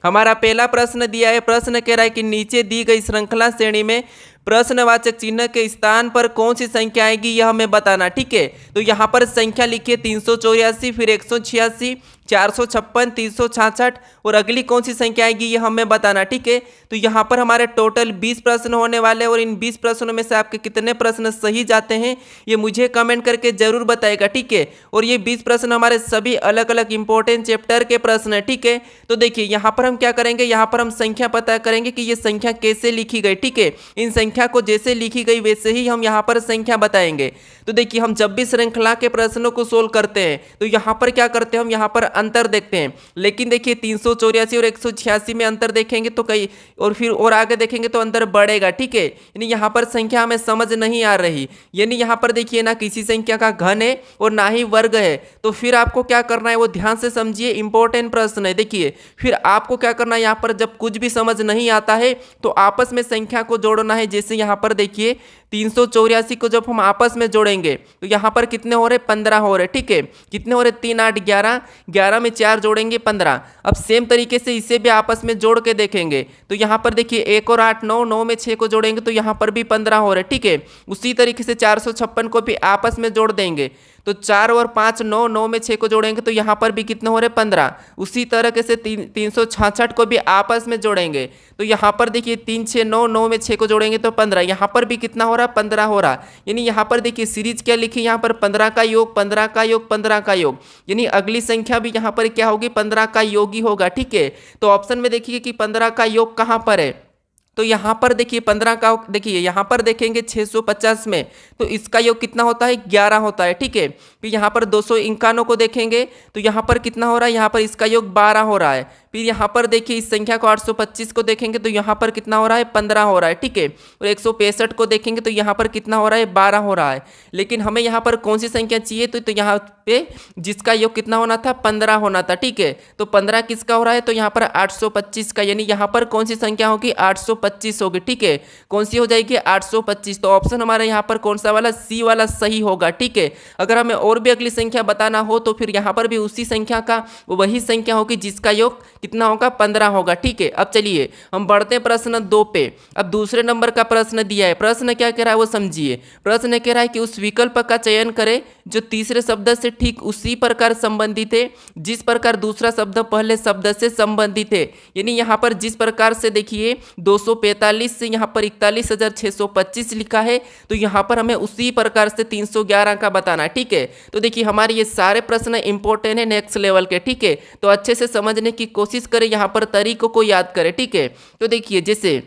हमारा पहला प्रश्न दिया है, प्रश्न कह रहा है कि नीचे दी गई श्रृंखला श्रेणी में प्रश्नवाचक चिन्ह के स्थान पर कौन सी संख्या आएगी यह हमें बताना। ठीक है, तो यहाँ पर संख्या लिखिए 384, फिर 186, 456, 366 और अगली कौन सी संख्या आएगी ये हमें बताना। ठीक है, तो यहाँ पर हमारे टोटल 20 प्रश्न होने वाले हैं और इन 20 प्रश्नों में से आपके कितने प्रश्न सही जाते हैं ये मुझे कमेंट करके जरूर बताएगा। ठीक है, और ये 20 प्रश्न हमारे सभी अलग अलग इंपॉर्टेंट चैप्टर के प्रश्न है। ठीक है, तो देखिए यहाँ पर हम क्या करेंगे, यहाँ पर हम संख्या पता करेंगे कि ये संख्या कैसे लिखी गई। ठीक है, इन संख्या को जैसे लिखी गई वैसे ही हम यहाँ पर संख्या बताएंगे। तो देखिए हम जब भी श्रृंखला के प्रश्नों को सोल्व करते हैं तो यहाँ पर क्या करते हैं, हम यहाँ पर अंतर देखते हैं। लेकिन देखिए 384 और 186 में अंतर देखेंगे तो कई और फिर और आगे देखेंगे तो अंतर बढ़ेगा। ठीक है, यानी यहाँ पर संख्या हमें समझ नहीं आ रही, यानी यहाँ पर देखिए ना किसी संख्या का घन है और ना ही वर्ग है। तो फिर आपको क्या करना है वो ध्यान से समझिए, इंपॉर्टेंट प्रश्न है। देखिए फिर आपको क्या करना है, यहाँ पर जब कुछ भी समझ नहीं आता है तो आपस में संख्या को जोड़ना है। जैसे यहाँ पर देखिए 384 को जब हम आपस में जोड़ेंगे तो यहाँ पर कितने हो रहे, 15 हो रहे। ठीक है, कितने हो रहे, 3 8 11, 11 में 4 जोड़ेंगे 15। अब सेम तरीके से इसे भी आपस में जोड़ के देखेंगे तो यहाँ पर देखिए 1 और 8 9, 9 में 6 को जोड़ेंगे तो यहाँ पर भी 15 हो रहे। ठीक है, उसी तरीके से 456 को भी आपस में जोड़ देंगे तो 4 और 5 9, 9 में 6 को जोड़ेंगे तो यहाँ पर भी कितने हो रहे, 15। उसी तरीके से 366 को भी आपस में जोड़ेंगे तो यहाँ पर देखिए 3 6 9, 9 में 6 को जोड़ेंगे तो 15। यहाँ पर भी कितना हो रहा, 15 हो रहा। यानी यहाँ पर देखिए सीरीज क्या लिखी, यहाँ पर 15 का योग, 15 का योग, 15 का योग, यानी अगली संख्या भी यहाँ पर क्या होगी, 15 का योग ही होगा। ठीक है, तो ऑप्शन में देखिए कि 15 का योग कहाँ पर है, तो यहाँ पर देखिए 15 का, देखिए यहाँ पर देखेंगे 650 में तो इसका योग कितना होता है, 11 होता है। ठीक है, फिर यहाँ पर 251 को देखेंगे तो यहाँ पर कितना हो रहा है, यहाँ पर इसका योग 12 हो रहा है। फिर यहाँ पर देखिए इस संख्या को 825 को देखेंगे तो यहाँ पर कितना हो रहा है, 15 हो रहा है। ठीक है, और 165 को देखेंगे तो यहाँ पर कितना हो रहा है, 12 हो रहा है। लेकिन हमें यहाँ पर कौन सी संख्या चाहिए, तो यहाँ पे जिसका योग कितना होना था, 15 होना था। ठीक है, तो 15 किसका हो रहा है, तो यहाँ पर 825 का, यानी यहाँ पर कौन सी संख्या होगी, 825 होगी। ठीक है, कौन सी हो जाएगी, 825। तो ऑप्शन हमारा यहाँ पर कौन सा वाला, सी वाला सही होगा। ठीक है, अगर हमें और भी अगली संख्या बताना हो तो फिर यहाँ पर भी उसी संख्या का वही संख्या होगी जिसका योग कितना होगा, 15 होगा। ठीक है, अब चलिए हम बढ़ते हैं प्रश्न 2 पे। अब दूसरे नंबर का प्रश्न दिया है, प्रश्न क्या कह रहा है वो समझिए। प्रश्न कह रहा है कि उस विकल्प का चयन करें जो तीसरे शब्द से ठीक उसी प्रकार संबंधित है जिस प्रकार दूसरा शब्द पहले शब्द से संबंधित है। यानी यहाँ पर जिस प्रकार से देखिए 245 से यहाँ पर 41,625 लिखा है तो यहाँ पर हमें उसी प्रकार से 311 का बताना है। ठीक है, तो देखिए हमारे ये सारे प्रश्न इंपॉर्टेंट है, नेक्स्ट लेवल के। ठीक है, तो अच्छे से समझने की कोशिश करें, यहाँ पर तरीकों को याद करें। ठीक है, तो देखिए जैसे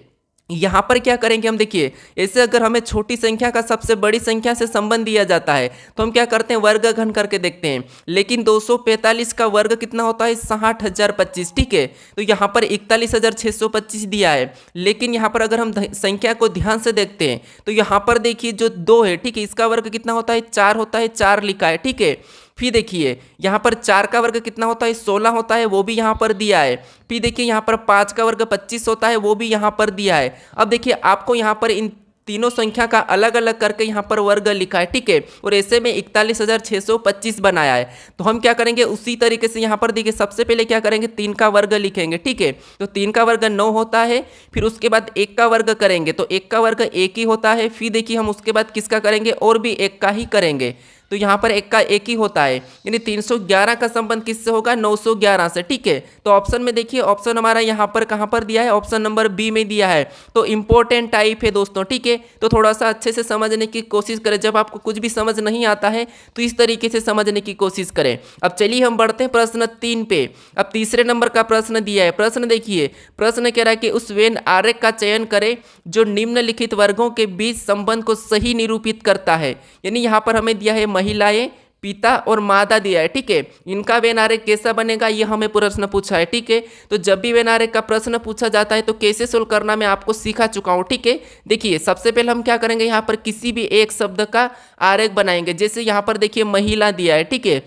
यहाँ पर क्या करेंगे हम, देखिए ऐसे अगर हमें छोटी संख्या का सबसे बड़ी संख्या से संबंध दिया जाता है तो हम क्या करते हैं, वर्ग घन करके देखते हैं। लेकिन 245 का वर्ग कितना होता है, 60,025। ठीक है, तो यहाँ पर 41,625 दिया है। लेकिन यहाँ पर अगर हम संख्या को ध्यान से देखते हैं तो यहाँ पर देखिए जो 2 है, ठीक है, इसका वर्ग कितना होता है, 4 होता है, 4 लिखा है। ठीक है, फिर देखिए यहाँ पर 4 का वर्ग कितना होता है, 16 होता है, वो भी यहाँ पर दिया है। फिर देखिए यहाँ पर 5 का वर्ग 25 होता है, वो भी यहाँ पर दिया है। अब देखिए आपको यहाँ पर इन तीनों संख्या का अलग अलग करके यहाँ पर वर्ग लिखा है। ठीक है, और ऐसे में 41,625 बनाया है। तो हम क्या करेंगे, उसी तरीके से यहाँ पर देखिए सबसे पहले क्या करेंगे, 3 का वर्ग लिखेंगे। ठीक है, तो 3 का वर्ग 9 होता है। फिर उसके बाद 1 का वर्ग करेंगे तो 1 का वर्ग 1 ही होता है। फिर देखिए हम उसके बाद किसका करेंगे, और भी 1 का ही करेंगे तो यहाँ पर 1 का 1 ही होता है। यानी 311 का संबंध किससे होगा, 911 से। ठीक है, तो ऑप्शन में देखिए ऑप्शन हमारा यहाँ पर कहाँ पर दिया है, ऑप्शन नंबर बी में दिया है। तो इंपॉर्टेंट टाइप है दोस्तों। ठीक है, तो थोड़ा सा अच्छे से समझने की कोशिश करें, जब आपको कुछ भी समझ नहीं आता है तो इस तरीके से समझने की कोशिश करें। अब चलिए हम बढ़ते हैं प्रश्न 3 पे। अब तीसरे नंबर का प्रश्न दिया है, प्रश्न देखिए, प्रश्न कह रहा है कि उस वेन आरेख का चयन करें जो निम्नलिखित वर्गों के बीच संबंध को सही निरूपित करता है। यानी यहाँ पर हमें दिया है महिलाएं, पिता और मादा दिया है। ठीक है, इनका वेन आरेख कैसा बनेगा ये हमें प्रश्न पूछा है। ठीक है, तो जब भी वेन आरेख का प्रश्न पूछा जाता है तो कैसे सोल्व करना मैं आपको सिखा चुका हूँ। ठीक है, देखिए सबसे पहले हम क्या करेंगे, यहाँ पर किसी भी एक शब्द का आरेख बनाएंगे। जैसे यहाँ पर देखिए महिला दिया है। ठीक है,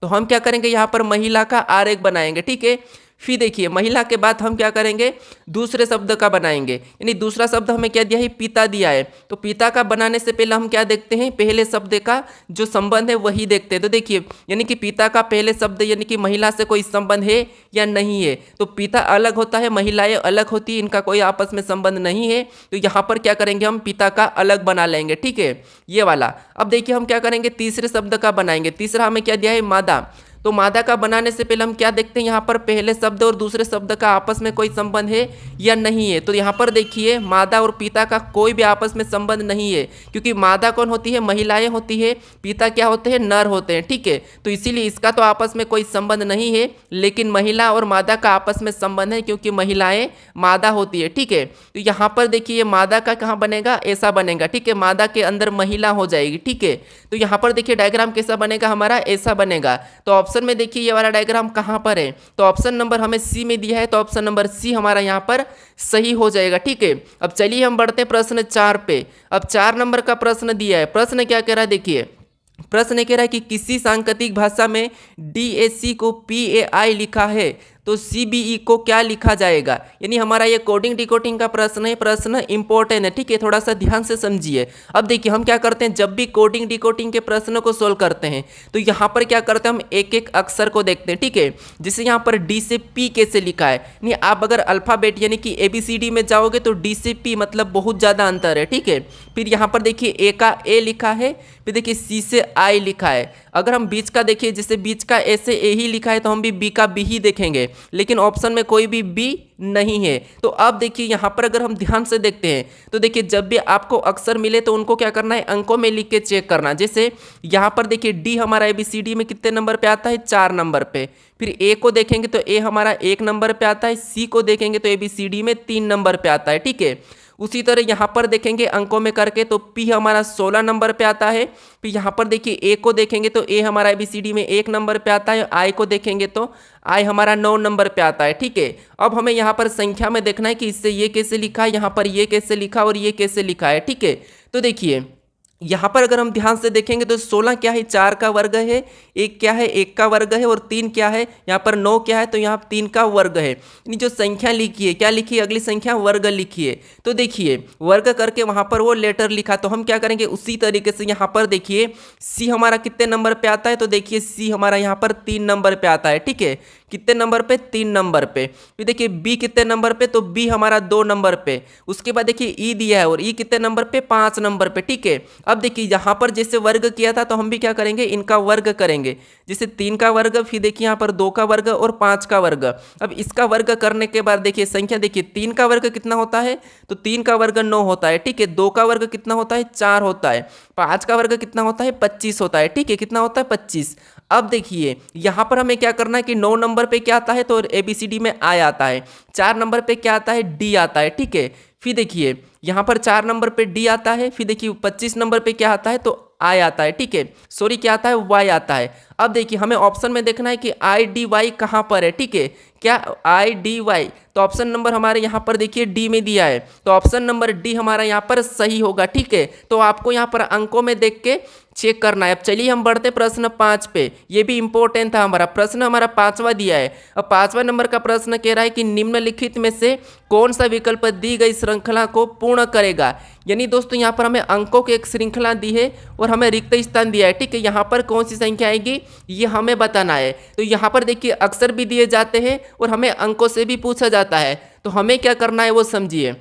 तो हम क्या करेंगे, यहाँ पर महिला का आरेख बनाएंगे। ठीक है, फिर देखिए महिला के बाद हम क्या करेंगे, दूसरे शब्द का बनाएंगे, यानी दूसरा शब्द हमें क्या दिया है, पिता दिया है। तो पिता का बनाने से पहले हम क्या देखते हैं, पहले शब्द का जो संबंध है वही देखते हैं। तो देखिए यानी कि पिता का पहले शब्द यानी कि महिला से कोई संबंध है या नहीं है। तो पिता अलग होता है, महिलाएं अलग होती है, इनका कोई आपस में संबंध नहीं है। तो यहाँ पर क्या करेंगे, हम पिता का अलग बना लेंगे, ठीक है, ये वाला। अब देखिए हम क्या करेंगे, तीसरे शब्द का बनाएंगे। तीसरा हमें क्या दिया है, मादा। तो मादा का बनाने से पहले हम क्या देखते हैं, यहाँ पर पहले शब्द और दूसरे शब्द का आपस में कोई संबंध है या नहीं है। तो यहाँ पर देखिए मादा और पिता का कोई भी आपस में संबंध नहीं है, क्योंकि मादा कौन होती है, महिलाएं होती है, पिता क्या होते हैं, नर होते हैं, ठीक है। तो इसीलिए इसका तो आपस में कोई संबंध नहीं है, लेकिन महिला और मादा का आपस में संबंध है, क्योंकि महिलाएं मादा होती है, ठीक है। तो यहाँ पर देखिए मादा का कहाँ बनेगा, ऐसा बनेगा, ठीक है, मादा के अंदर महिला हो जाएगी, ठीक है। तो यहाँ पर देखिए डायग्राम कैसा बनेगा हमारा, ऐसा बनेगा। तो ऑप्शन में देखिए ये वाला डायग्राम कहाँ पर है, तो ऑप्शन नंबर हमें सी में दिया है, तो ऑप्शन नंबर सी हमारा यहाँ पर सही हो जाएगा, ठीक है। अब चलिए हम बढ़ते हैं प्रश्न 4 पे। अब 4 नंबर का प्रश्न दिया है। प्रश्न क्या कह रहा है, देखिए प्रश्न कह रहा है कि किसी सांकेतिक भाषा में DAC को PAI लिखा है तो CBE को क्या लिखा जाएगा। यानी हमारा ये कोडिंग डिकोडिंग का प्रश्न है, प्रश्न इंपॉर्टेंट है, ठीक है, थोड़ा सा ध्यान से समझिए। अब देखिए हम क्या करते हैं, जब भी कोडिंग डिकोडिंग के प्रश्नों को सोल्व करते हैं तो यहाँ पर क्या करते हैं, हम एक एक अक्षर को देखते हैं, ठीक है। जैसे यहाँ पर D से P कैसे लिखा है, नहीं आप अगर अल्फ़ाबेट यानी कि ABCD में जाओगे तो D से P मतलब बहुत ज़्यादा अंतर है, ठीक है। फिर यहाँ पर देखिए A का A लिखा है, फिर देखिए C से I लिखा है। अगर हम बीच का देखिए, जैसे बीच का A से A ही लिखा है तो हम भी B का B ही देखेंगे, लेकिन ऑप्शन में कोई भी B नहीं है। तो अब देखिए यहाँ पर अगर हम ध्यान से देखते हैं तो देखिए जब भी आपको अक्षर मिले तो उनको क्या करना है, अंकों में लिख के चेक करना। जैसे यहाँ पर देखिए D हमारा ABCD में कितने नंबर पे आता है, 4 नंबर पे। फिर A को देखेंगे तो A हमारा 1 नंबर पे आता है, C को देखेंगे तो ABCD में 3 नंबर पे आता है, ठीक है। उसी तरह यहाँ पर देखेंगे अंकों में करके तो P हमारा 16 नंबर पे आता है। फिर यहाँ पर देखिए A को देखेंगे तो A हमारा ABCD में 1 नंबर पे आता है, I को देखेंगे तो I हमारा 9 नंबर पे आता है, ठीक है। अब हमें यहाँ पर संख्या में देखना है कि इससे ये कैसे लिखा है, यहाँ पर ये कैसे लिखा और ये कैसे लिखा है, ठीक है। तो देखिए यहाँ पर अगर हम ध्यान से देखेंगे तो 16 क्या है, 4 का वर्ग है, 1 क्या है, 1 का वर्ग है, और 3 क्या है, यहाँ पर 9 क्या है, तो यहाँ 3 का वर्ग है। यानी जो संख्या लिखी है, क्या लिखी है, अगली संख्या वर्ग लिखी है। तो देखिए वर्ग करके वहाँ पर वो लेटर लिखा, तो हम क्या करेंगे उसी तरीके से यहाँ पर देखिए C हमारा कितने नंबर पे आता है, तो देखिए C हमारा यहाँ पर 3 नंबर पे आता है, ठीक है। कितने नंबर पे, 3 नंबर पे। फिर देखिए B कितने नंबर पे, तो B हमारा 2 नंबर पे। उसके बाद देखिए E दिया है और E कितने नंबर पे, 5 नंबर पे, ठीक है। अब देखिए यहाँ पर जैसे वर्ग किया था तो हम भी क्या करेंगे, इनका वर्ग करेंगे। जैसे 3 का वर्ग, फिर देखिए यहाँ पर 2 का वर्ग और 5 का वर्ग। अब इसका वर्ग करने के बाद देखिए संख्या देखिए 3 का वर्ग कितना होता है, तो 3 का वर्ग 9 होता है, ठीक है। 2 का वर्ग कितना होता है, 4 होता है। 5 का वर्ग कितना होता है, 25 होता है, ठीक है। कितना होता है, 25। अब देखिए यहाँ पर हमें क्या करना है कि 9 नंबर पे क्या आता है, तो ABCD में I आता है। 4 नंबर पे क्या आता है, D आता है, ठीक है। फिर देखिए यहाँ पर 4 नंबर पे D आता है। फिर देखिए 25 नंबर पे क्या आता है, तो I आता है, ठीक है। सॉरी क्या आता है, Y आता है। अब देखिए हमें ऑप्शन में देखना है कि IDY कहाँ पर है, ठीक है। क्या IDY, तो ऑप्शन नंबर हमारे यहाँ पर देखिए D में दिया है, तो ऑप्शन नंबर D हमारा यहाँ पर सही होगा, ठीक है। तो आपको यहाँ पर अंकों में देख के चेक करना है। अब चलिए हम बढ़ते प्रश्न 5 पे। ये भी इंपॉर्टेंट था हमारा प्रश्न, हमारा 5वां दिया है। अब 5वां नंबर का प्रश्न कह रहा है कि निम्नलिखित में से कौन सा विकल्प दी गई श्रृंखला को पूर्ण करेगा। यानी दोस्तों यहाँ पर हमें अंकों की एक श्रृंखला दी है और हमें रिक्त स्थान दिया है, ठीक है। यहाँ पर कौन सी संख्या आएगी ये हमें बताना है। तो यहाँ पर देखिए अक्षर भी दिए जाते हैं और हमें अंकों से भी पूछा जाता है, तो हमें क्या करना है वो समझिए।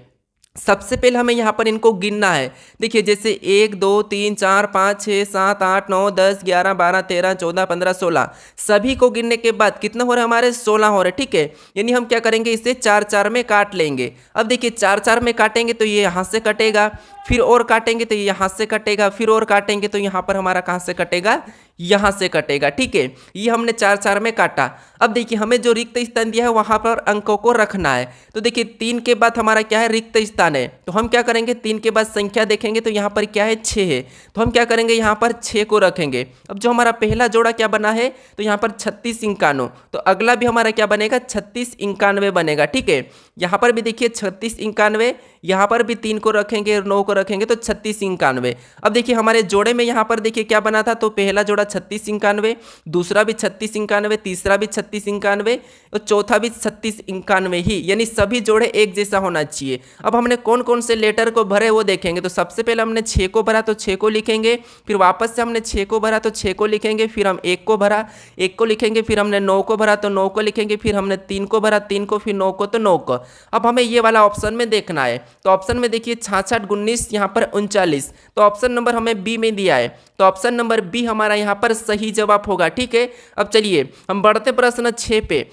सबसे पहले हमें यहाँ पर इनको गिनना है। देखिए जैसे 1 2 3 4 5 6 7 8 9 10 11 12 13 14 15 16 सभी को गिनने के बाद कितना हो रहा है हमारे 16 हो रहे, ठीक है। यानी हम क्या करेंगे इसे 4 4 में काट लेंगे। अब देखिए 4 4 में काटेंगे तो ये यहाँ से कटेगा, फिर और काटेंगे तो ये यहाँ से कटेगा, फिर और काटेंगे तो यहाँ पर हमारा कहाँ से कटेगा, यहाँ से कटेगा, ठीक है। ये हमने 4 4 में काटा। अब देखिए हमें जो रिक्त स्थान दिया है वहाँ पर अंकों को रखना है। तो देखिए 3 के बाद हमारा क्या है, रिक्त स्थान है। तो हम क्या करेंगे 3 के बाद संख्या देखेंगे तो यहाँ पर क्या है 6 है, तो हम क्या करेंगे यहाँ पर 6 को रखेंगे। अब जो हमारा पहला जोड़ा क्या बना है, तो यहाँ पर 36 51, तो अगला भी हमारा क्या बनेगा 36 91 बनेगा, ठीक है। यहाँ पर भी देखिए 36 91, यहाँ पर भी 3 को रखेंगे और 9 को रखेंगे तो 36 91। अब देखिए हमारे जोड़े में यहाँ पर देखिए क्या बना था, तो पहला जोड़ा 36 91, दूसरा भी 36 91, तीसरा भी 36 91 और चौथा भी 36 91 ही, यानी सभी जोड़े एक जैसा होना चाहिए। अब हमने कौन कौन से लेटर को भरे वो देखेंगे। तो सबसे पहले हमने 6 को भरा तो 6 को लिखेंगे, फिर वापस से हमने 6 को भरा तो 6 को लिखेंगे, फिर हम 1 को भरा 1 को लिखेंगे, फिर हमने 9 को भरा तो 9 को लिखेंगे, फिर हमने 3 को भरा 3 को, फिर 9 को तो 9 को। अब हमें ये वाला ऑप्शन में देखना है। तो ऑप्शन में देखिए 66 19 यहाँ पर 39, तो ऑप्शन नंबर हमें बी में दिया है, तो ऑप्शन नंबर बी हमारा यहाँ पर सही जवाब होगा। ठीक है, अब चलिए हम बढ़ते प्रश्न 6 पे।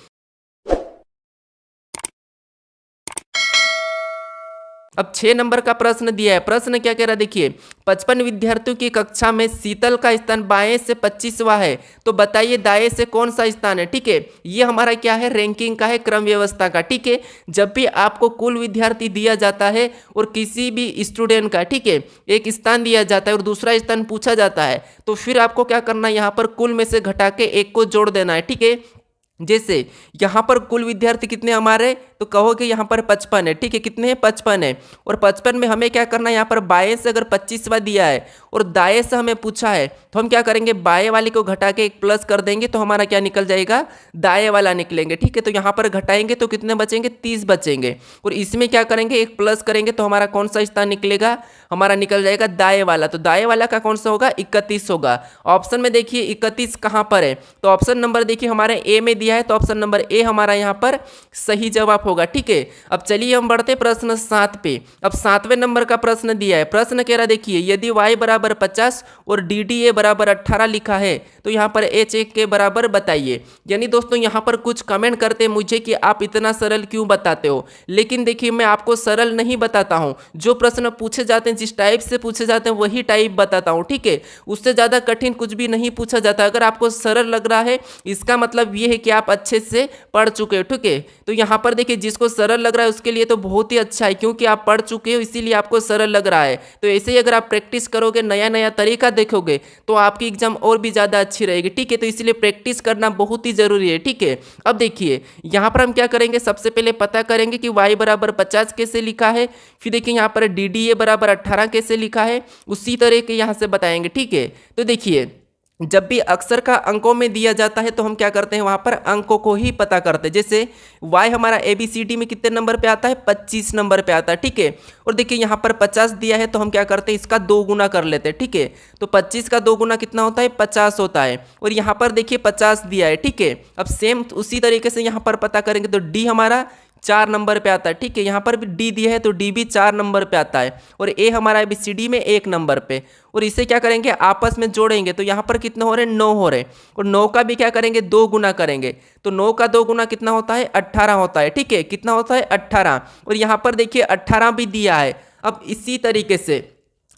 अब 6 नंबर का प्रश्न दिया है। प्रश्न क्या कह रहा है देखिए, 55 विद्यार्थियों की कक्षा में शीतल का स्थान बाएं से 25वां है, तो बताइए दाएं से कौन सा स्थान है। ठीक है, ये हमारा क्या है, रैंकिंग का है, क्रम व्यवस्था का। ठीक है, जब भी आपको कुल विद्यार्थी दिया जाता है और किसी भी स्टूडेंट का, ठीक है, एक स्थान दिया जाता है और दूसरा स्थान पूछा जाता है, तो फिर आपको क्या करना है, यहाँ पर कुल में से घटा के एक को जोड़ देना है। ठीक है, जैसे यहाँ पर कुल विद्यार्थी कितने हमारे, तो कहोगे यहाँ पर 55 है। ठीक है, कितने हैं, 55 है, और 55 में हमें क्या करना है, यहाँ पर बाएं से अगर 25वां दिया है और दाएं से हमें पूछा है, तो हम क्या करेंगे, बाएं वाले को घटा के एक प्लस कर देंगे, तो हमारा क्या निकल जाएगा, दाएं वाला निकलेंगे। ठीक है, तो यहाँ पर घटाएंगे तो कितने बचेंगे, 30 बचेंगे, और इसमें क्या करेंगे, एक प्लस करेंगे, तो हमारा कौन सा स्थान निकलेगा, हमारा निकल जाएगा दाएं वाला। तो दाएं वाला का कौन सा होगा, 31 होगा। ऑप्शन में देखिए 31 कहाँ पर है, तो ऑप्शन नंबर देखिए हमारे ए में दिया है, तो ऑप्शन नंबर ए हमारा यहाँ पर सही जवाब होगा। ठीक है, अब चलिए हम बढ़ते प्रश्न 7 पे। अब 7वें नंबर का प्रश्न दिया है। प्रश्न कह रहा देखिए, यदि y बराबर 50 और DDA बराबर 18 लिखा है, तो यहाँ पर H1 के बराबर बताइए। यानी दोस्तों यहाँ पर कुछ कमेंट करते हैं मुझे कि आप इतना सरल क्यों बताते हो, लेकिन देखिए मैं आपको सरल नहीं बताता हूँ, जो प्रश्न पूछे जाते हैं, जिस टाइप से पूछे जाते हैं वही टाइप बताता हूँ। ठीक है, उससे ज़्यादा कठिन कुछ भी नहीं पूछा जाता। अगर आपको सरल लग रहा है, इसका मतलब ये है कि आप अच्छे से पढ़ चुके हो। ठीक है, तो यहाँ पर देखिए जिसको सरल लग रहा है उसके लिए तो बहुत ही अच्छा है, क्योंकि आप पढ़ चुके हो इसीलिए आपको सरल लग रहा है। तो ऐसे ही अगर आप प्रैक्टिस करोगे, नया नया तरीका देखोगे, तो आपकी एग्जाम और भी ज़्यादा अच्छी रहेगी। ठीक है, तो इसलिए प्रैक्टिस करना बहुत ही जरूरी है। ठीक है, अब देखिए यहाँ पर हम क्या करेंगे, सबसे पहले पता करेंगे कि y बराबर 50 कैसे लिखा है, फिर देखिए यहाँ पर DDA बराबर 18 कैसे लिखा है, उसी तरह के यहाँ से बताएंगे। ठीक है, तो देखिए जब भी अक्षर का अंकों में दिया जाता है तो हम क्या करते हैं, वहाँ पर अंकों को ही पता करते हैं। जैसे y हमारा ABCD में कितने नंबर पे आता है, 25 नंबर पे आता है। ठीक है, और देखिए यहाँ पर 50 दिया है, तो हम क्या करते हैं, इसका 2 गुना कर लेते हैं। ठीक है, तो 25 का 2 गुना कितना होता है, 50 होता है, और यहाँ पर देखिए 50 दिया है। ठीक है, अब सेम उसी तरीके से यहाँ पर पता करेंगे, तो D हमारा 4 नंबर पे आता है। ठीक है, यहाँ पर भी D दिया है तो D भी 4 नंबर पे आता है, और A हमारा ABCD में 1 नंबर पे, और इसे क्या करेंगे, आपस में जोड़ेंगे, तो यहाँ पर कितने हो रहे हैं, 9 हो रहे, और 9 का भी क्या करेंगे, 2 गुना करेंगे, तो 9 का 2 गुना कितना होता है, 18 होता है। ठीक है, कितना होता है, 18, और यहाँ पर देखिए 18 भी दिया है। अब इसी तरीके से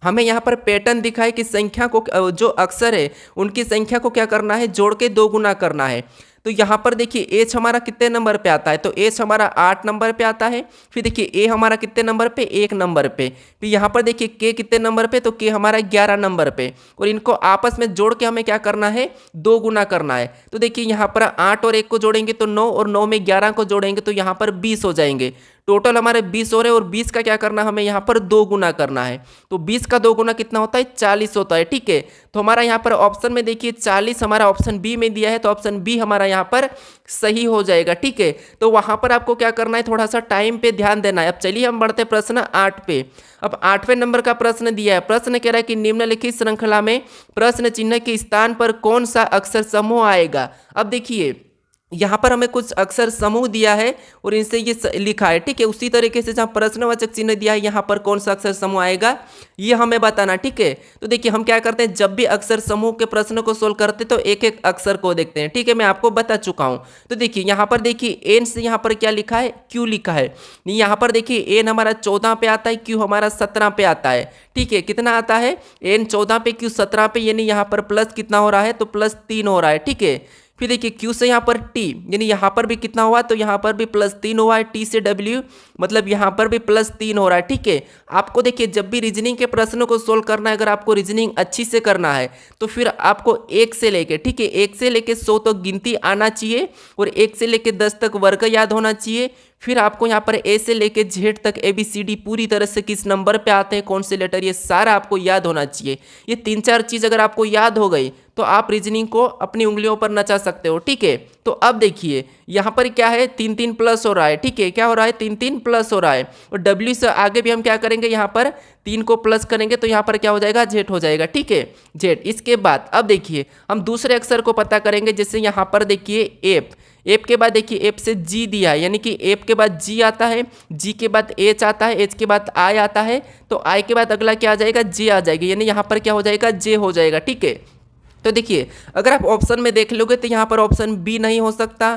हमें यहाँ पर पैटर्न दिखा है कि संख्या को, जो अक्षर है उनकी संख्या को क्या करना है, जोड़ के 2 गुना करना है। तो यहाँ पर देखिए H हमारा कितने नंबर पे आता है, तो H हमारा 8 नंबर पे आता है। फिर देखिए A हमारा कितने नंबर पे, 1 नंबर पे। फिर यहाँ पर देखिए K कितने नंबर पे, तो K हमारा 11 नंबर पे, और इनको आपस में जोड़ के हमें क्या करना है, 2 गुना करना है। तो देखिए यहाँ पर 8 और 1 को जोड़ेंगे तो 9, और 9 में 11 को जोड़ेंगे तो यहाँ पर 20 हो जाएंगे। टोटल हमारे 20 हो रहे हैं, और 20 का क्या करना, हमें यहाँ पर 2 गुना करना है। तो 20 का 2 गुना कितना होता है, 40 होता है। ठीक है, तो हमारा यहाँ पर ऑप्शन में देखिए 40 हमारा ऑप्शन बी में दिया है, तो ऑप्शन बी हमारा यहाँ पर सही हो जाएगा। ठीक है, तो वहाँ पर आपको क्या करना है, थोड़ा सा टाइम पे ध्यान देना है। अब चलिए हम बढ़ते प्रश्न 8 पे। अब 8वें नंबर का प्रश्न दिया है। प्रश्न कह रहा है कि निम्नलिखित श्रृंखला में प्रश्न चिन्ह के स्थान पर कौन सा अक्षर समूह आएगा। अब देखिए यहाँ पर हमें कुछ अक्षर समूह दिया है और इनसे ये लिखा है। ठीक है, उसी तरीके से जहाँ प्रश्नवाचक चिन्ह दिया है, यहाँ पर कौन सा अक्षर समूह आएगा ये हमें बताना। ठीक है, तो देखिए हम क्या करते हैं, जब भी अक्षर समूह के प्रश्न को सोल्व करते हैं तो एक एक अक्षर को देखते हैं। ठीक है, मैं आपको बता चुका हूँ। तो देखिए यहाँ पर देखिए एन से यहाँ पर क्या लिखा है, क्यू लिखा है। यहाँ पर देखिए एन हमारा 14 पे आता है, क्यू हमारा 17 पे आता है। ठीक है, कितना आता है, एन 14 पे, क्यू 17 पे, यानी यहाँ पर प्लस कितना हो रहा है, तो +3 हो रहा है। ठीक है, फिर देखिए Q से यहाँ पर T, यानी यहाँ पर भी कितना हुआ, तो यहाँ पर भी +3 हुआ है। T से W, मतलब यहाँ पर भी +3 हो रहा है। ठीक है, आपको देखिए जब भी रीजनिंग के प्रश्नों को सोल्व करना है, अगर आपको रीजनिंग अच्छी से करना है तो फिर आपको 1 से लेके, ठीक है, 1 से लेके 100 तक गिनती आना चाहिए, और 1 से लेके 10 तक वर्ग याद होना चाहिए। फिर आपको यहाँ पर ए से लेके जेड तक ABCD पूरी तरह से किस नंबर पे आते हैं, कौन से लेटर, ये सारा आपको याद होना चाहिए। ये 3-4 चीज़ अगर आपको याद हो गई तो आप रीजनिंग को अपनी उंगलियों पर नचा सकते हो, ठीक है। तो अब देखिए यहाँ पर क्या है, 3-3 प्लस हो रहा है, ठीक है। क्या हो रहा है, 3-3 प्लस हो रहा है। और W से आगे भी हम क्या करेंगे, यहाँ पर 3 को प्लस करेंगे तो यहाँ पर क्या हो जाएगा, जेड हो जाएगा, ठीक है, जेड। इसके बाद अब देखिए हम दूसरे अक्षर को पता करेंगे, जैसे यहाँ पर देखिए एप, एप के बाद देखिए एप से जी दिया है, यानी कि एप के बाद जी आता है, जी के बाद एच आता है, एच के बाद आई आता है, तो आई के बाद अगला क्या आ जाएगा, जे आ जाएगी, यानी यहाँ पर क्या हो जाएगा, जे हो जाएगा, ठीक है। तो देखिए अगर आप ऑप्शन में देख लोगे तो यहाँ पर ऑप्शन बी नहीं हो सकता,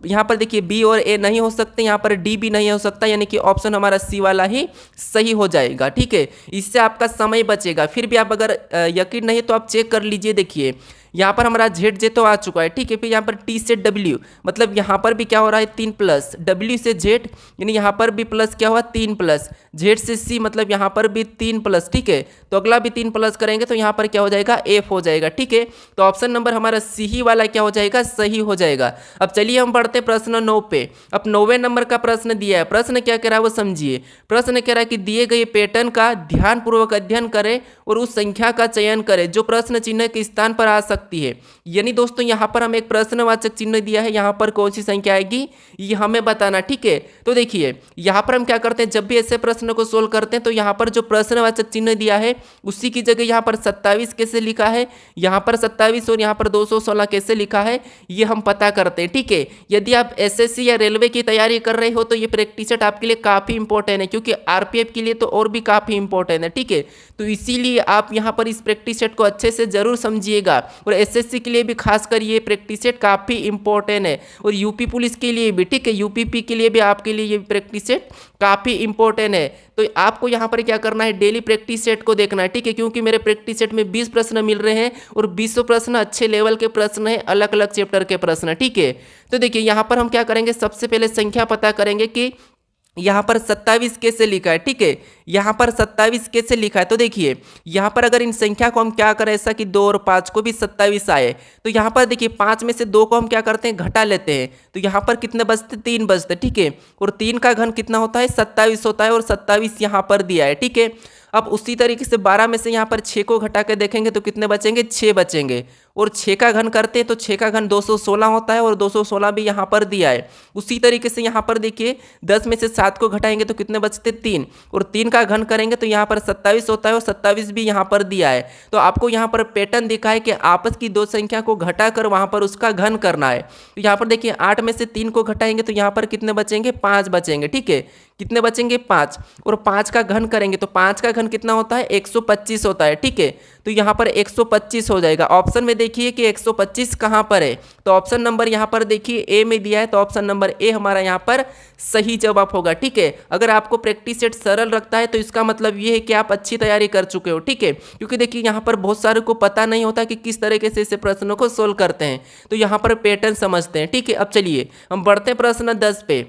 यहाँ पर देखिए बी और ए नहीं हो सकते, यहाँ पर डी भी नहीं हो सकता, यानी कि ऑप्शन हमारा सी वाला ही सही हो जाएगा, ठीक है। इससे आपका समय बचेगा। फिर भी आप अगर यकीन नहीं तो आप चेक कर लीजिए। देखिए यहाँ पर हमारा जेड जे तो आ चुका है, ठीक है। फिर यहाँ पर टी से डब्ल्यू, मतलब यहाँ पर भी क्या हो रहा है, 3 प्लस, डब्ल्यू से जेड यानी यहाँ पर भी प्लस क्या हुआ, 3 प्लस, जेड से सी मतलब यहाँ पर भी 3 प्लस, ठीक है। तो अगला भी 3 प्लस करेंगे तो यहाँ पर क्या हो जाएगा, एफ हो जाएगा, ठीक है। तो ऑप्शन नंबर हमारा सी ही वाला क्या हो जाएगा, सही हो जाएगा। अब चलिए हम बढ़ते प्रश्न 9 पे। अब 9वें नंबर का प्रश्न दिया है। प्रश्न क्या कह रहा है वो समझिए। प्रश्न कह रहा है कि दिए गए पैटर्न का ध्यानपूर्वक अध्ययन करें और उस संख्या का चयन करें जो प्रश्न चिन्ह के स्थान पर आ सकती है। यानी दोस्तों यहाँ पर हम एक प्रश्नवाचक चिन्ह दिया है, यहाँ पर कौन सी संख्या आएगी ये हमें बताना, ठीक है। तो देखिए यहाँ पर हम क्या करते हैं, जब भी ऐसे प्रश्न को सोल्व करते हैं तो यहाँ पर जो प्रश्नवाचक चिन्ह दिया है उसी की जगह यहाँ पर 27 कैसे लिखा है, यहाँ पर 27 और यहाँ पर 216 कैसे लिखा है, ये हम पता करते हैं, ठीक है। यदि आप SSC या रेलवे की तैयारी कर रहे हो तो ये प्रैक्टिस सेट आपके लिए काफ़ी इंपॉर्टेंट है, क्योंकि RPF के लिए तो और भी काफ़ी इंपॉर्टेंट है, ठीक है। तो इसीलिए आप यहाँ पर इस प्रैक्टिस सेट को अच्छे से जरूर समझिएगा। और SSC के लिए भी खासकर ये प्रैक्टिस सेट काफ़ी इंपॉर्टेंट है, और यूपी पुलिस के लिए भी, ठीक है, UPP के लिए भी आपके लिए ये प्रैक्टिस सेट काफ़ी इंपॉर्टेंट है। तो आपको यहाँ पर क्या करना है, डेली प्रैक्टिस सेट को देखना है, ठीक है, क्योंकि मेरे प्रैक्टिस सेट में 20 प्रश्न मिल रहे हैं और 20 प्रश्न अच्छे लेवल के प्रश्न हैं, अलग अलग चैप्टर के प्रश्न, ठीक है। तो देखिए यहाँ पर हम क्या करेंगे, सबसे पहले संख्या पता करेंगे कि यहाँ पर 27 कैसे लिखा है, ठीक है। यहाँ पर 27 कैसे लिखा है, तो देखिए यहाँ पर अगर इन संख्या को हम क्या करें, ऐसा कि 2 और 5 को भी 27 आए, तो यहाँ पर देखिए 5 में से 2 को हम क्या करते हैं, घटा लेते हैं, तो यहाँ पर कितने बचते, 3 बचते, ठीक है। और 3 का घन कितना होता है, 27 होता है, और 27 यहाँ पर दिया है, ठीक है। अब उसी तरीके से 12 में से यहाँ पर 6 को घटा के देखेंगे तो कितने बचेंगे, 6 बचेंगे। और 6 का घन करते हैं तो 6 का घन 216 होता है, और 216 भी यहाँ पर दिया है। उसी तरीके से यहाँ पर देखिए 10 में से 7 को घटाएंगे तो कितने बचते, 3, और 3 का घन करेंगे तो यहाँ पर 27 होता है, और 27 भी यहाँ पर दिया है। तो आपको यहाँ पर पैटर्न दिखा है कि आपस की दो संख्या को घटा कर वहाँ पर उसका घन करना है। तो यहाँ पर देखिए 8 में से 3 को घटाएंगे तो यहाँ पर कितने बचेंगे, 5 बचेंगे, ठीक है। कितने बचेंगे, 5, और 5 का घन करेंगे तो 5 का घन कितना होता है, 125 होता है, ठीक है। तो यहाँ पर 125 हो जाएगा। ऑप्शन में देखिए कि 125 कहाँ पर है, तो ऑप्शन नंबर यहाँ पर देखिए ए में दिया है, तो ऑप्शन नंबर ए हमारा यहाँ पर सही जवाब होगा, ठीक है। अगर आपको प्रैक्टिस सेट सरल रखता है तो इसका मतलब ये है कि आप अच्छी तैयारी कर चुके हो, ठीक है। क्योंकि देखिए यहाँ पर बहुत सारे को पता नहीं होता कि किस तरीके से ऐसे प्रश्नों को सोल्व करते हैं, तो यहाँ पर पैटर्न समझते हैं, ठीक है। अब चलिए हम बढ़ते हैं प्रश्न 10 पे।